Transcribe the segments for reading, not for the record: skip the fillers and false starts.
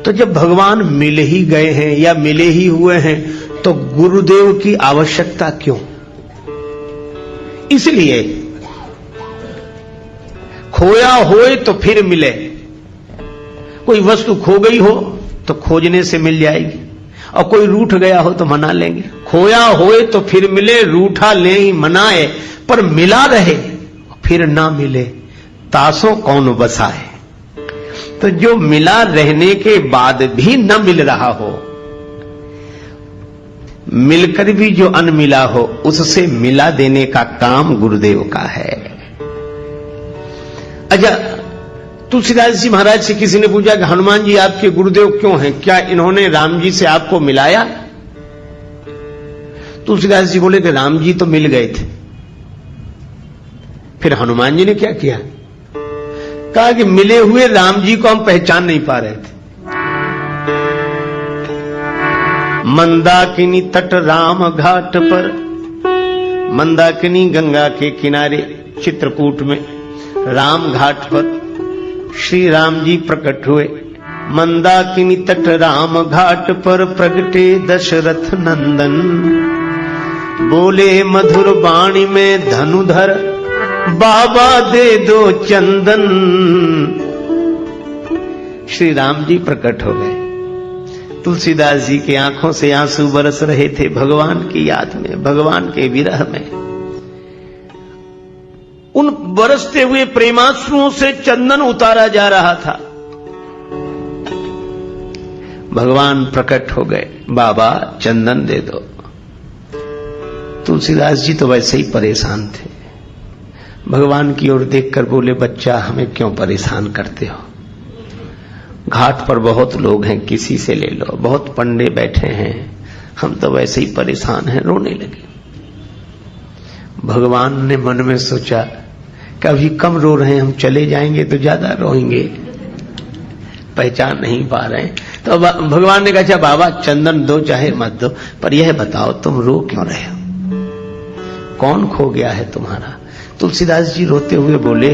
तो जब भगवान मिल ही गए हैं या मिले ही हुए हैं तो गुरुदेव की आवश्यकता क्यों? इसलिए खोया होए तो फिर मिले। कोई वस्तु खो गई हो तो खोजने से मिल जाएगी, और कोई रूठ गया हो तो मना लेंगे। खोया होए तो फिर मिले, रूठा ले ही मनाए, पर मिला रहे फिर ना मिले, तासों कौन बसाए। तो जो मिला रहने के बाद भी न मिल रहा हो, मिलकर भी जो अनमिला हो, उससे मिला देने का काम गुरुदेव का है। अच्छा, तुलसीदास जी महाराज से किसी ने पूछा कि हनुमान जी आपके गुरुदेव क्यों हैं, क्या इन्होंने राम जी से आपको मिलाया? तुलसीदास जी बोले कि राम जी तो मिल गए थे। फिर हनुमान जी ने क्या किया? कहा कि मिले हुए राम जी को हम पहचान नहीं पा रहे थे। मंदाकिनी तट राम घाट पर, मंदाकिनी गंगा के किनारे चित्रकूट में राम घाट पर श्री राम जी प्रकट हुए। मंदाकिनी तट राम घाट पर प्रगटे दशरथ नंदन, बोले मधुर वाणी में धनुधर, बाबा दे दो चंदन। श्री राम जी प्रकट हो गए। तुलसीदास जी के आंखों से आंसू बरस रहे थे भगवान की याद में, भगवान के विरह में। उन बरसते हुए प्रेमाश्रुओं से चंदन उतारा जा रहा था। भगवान प्रकट हो गए, बाबा चंदन दे दो। तुलसीदास जी तो वैसे ही परेशान थे। भगवान की ओर देखकर बोले, बच्चा हमें क्यों परेशान करते हो? घाट पर बहुत लोग हैं, किसी से ले लो, बहुत पंडे बैठे हैं, हम तो वैसे ही परेशान हैं। रोने लगे। भगवान ने मन में सोचा कि अभी कम रो रहे हैं, हम चले जाएंगे तो ज्यादा रोएंगे, पहचान नहीं पा रहे हैं। तो भगवान ने कहा, अच्छा बाबा चंदन दो चाहे मत दो, पर यह बताओ तुम रो क्यों रहे हो? कौन खो गया है तुम्हारा? तुलसीदास जी रोते हुए बोले,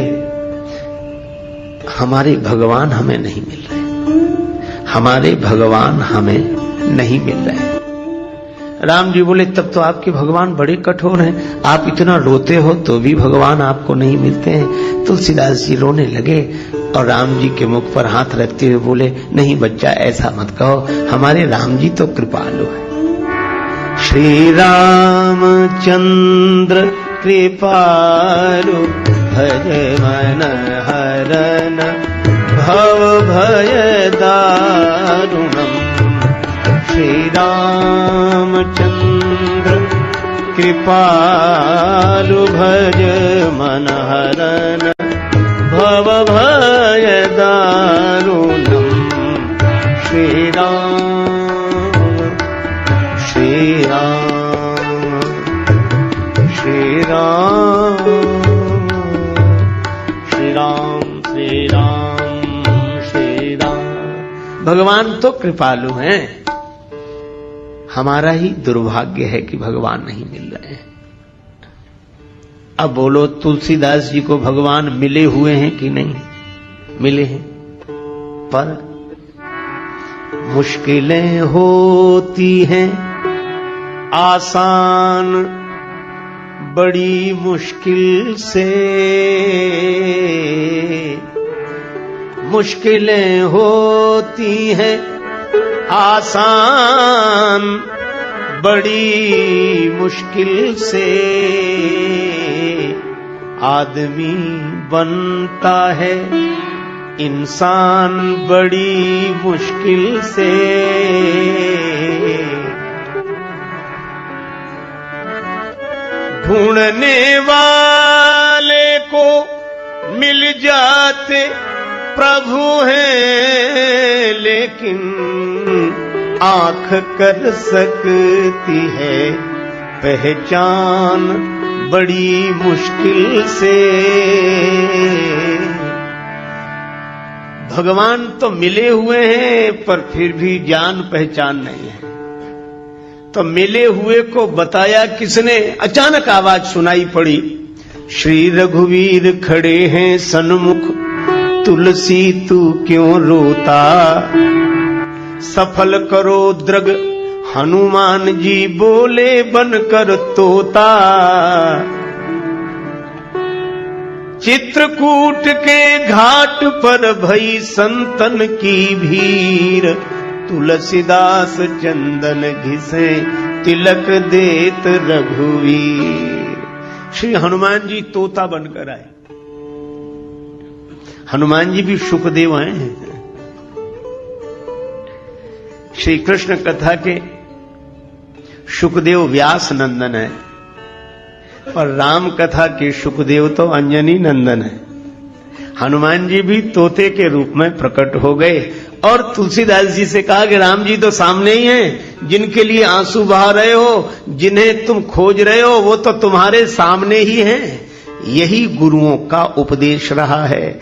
हमारे भगवान हमें नहीं मिल रहे, हमारे भगवान हमें नहीं मिल रहे। राम जी बोले, तब तो आपके भगवान बड़े कठोर हैं, आप इतना रोते हो तो भी भगवान आपको नहीं मिलते हैं। तुलसीदास जी रोने लगे और राम जी के मुख पर हाथ रखते हुए बोले, नहीं बच्चा ऐसा मत कहो, हमारे राम जी तो कृपालु हैं। श्री रामचंद्र कृपालु, भज मन हरन भव भय दारुणम। श्री रामचंद्र कृपालु, भज मन हरन भव भय दारुणम। श्री राम श्री राम श्री राम श्री राम श्री राम श्री राम। भगवान तो कृपालु हैं, हमारा ही दुर्भाग्य है कि भगवान नहीं मिल रहे हैं। अब बोलो, तुलसीदास जी को भगवान मिले हुए हैं कि नहीं? मिले हैं, पर मुश्किलें होती हैं आसान बड़ी मुश्किल से, मुश्किलें होती हैं आसान बड़ी मुश्किल से। आदमी बनता है इंसान बड़ी मुश्किल से। ढूंढने वाले को मिल जाते प्रभु हैं, लेकिन आंख कर सकती है पहचान बड़ी मुश्किल से। भगवान तो मिले हुए हैं पर फिर भी जान पहचान नहीं है। तो मिले हुए को बताया किसने? अचानक आवाज सुनाई पड़ी, श्री रघुवीर खड़े हैं सन्मुख, तुलसी तू क्यों रोता? सफल करो दृग। हनुमान जी बोले बनकर तोता, चित्रकूट के घाट पर भई संतन की भीड़। तुलसीदास चंदन घिसे तिलक देत रघुवीर। श्री हनुमान जी तोता बनकर आए। हनुमान जी भी सुखदेव हैं। श्री कृष्ण कथा के सुखदेव व्यास नंदन है और राम कथा के सुखदेव तो अंजनी नंदन है। हनुमान जी भी तोते के रूप में प्रकट हो गए और तुलसीदास जी से कहा कि राम जी तो सामने ही हैं, जिनके लिए आंसू बहा रहे हो, जिन्हें तुम खोज रहे हो, वो तो तुम्हारे सामने ही हैं। यही गुरुओं का उपदेश रहा है।